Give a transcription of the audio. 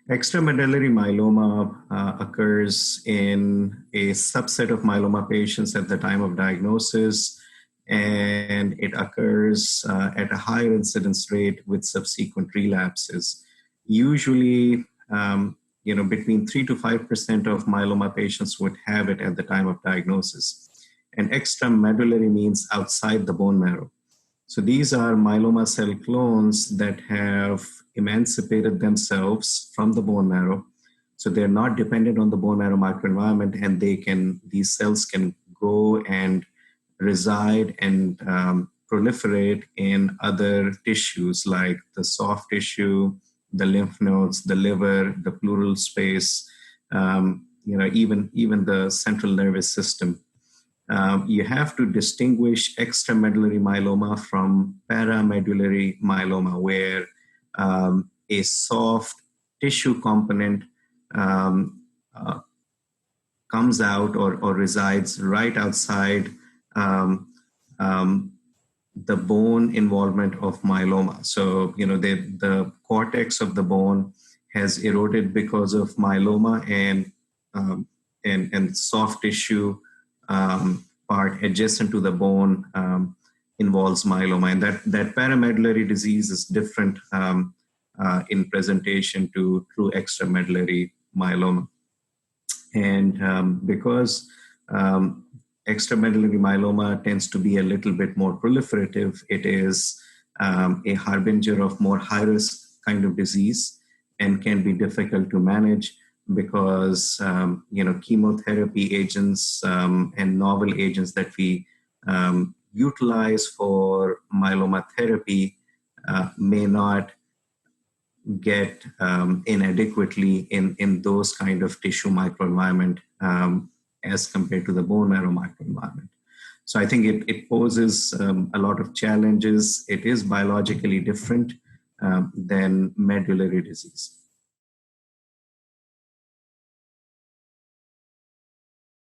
Extramedullary myeloma occurs in a subset of myeloma patients at the time of diagnosis, and it occurs at a higher incidence rate with subsequent relapses. Usually, between 3 to 5% of myeloma patients would have it at the time of diagnosis. And extramedullary means outside the bone marrow. So these are myeloma cell clones that have emancipated themselves from the bone marrow. So they're not dependent on the bone marrow microenvironment, and these cells can go and reside and proliferate in other tissues like the soft tissue, the lymph nodes, the liver, the pleural space, even the central nervous system. You have to distinguish extramedullary myeloma from paramedullary myeloma, where a soft tissue component comes out or resides right outside the bone involvement of myeloma. So, the cortex of the bone has eroded because of myeloma, and soft tissue part adjacent to the bone involves myeloma. And that paramedullary disease is different in presentation to true extramedullary myeloma. And because extramedullary myeloma tends to be a little bit more proliferative, it is a harbinger of more high-risk kind of disease and can be difficult to manage because chemotherapy agents and novel agents that we utilize for myeloma therapy may not get inadequately in those kind of tissue microenvironment as compared to the bone marrow microenvironment. So I think it poses a lot of challenges. It is biologically different than medullary disease.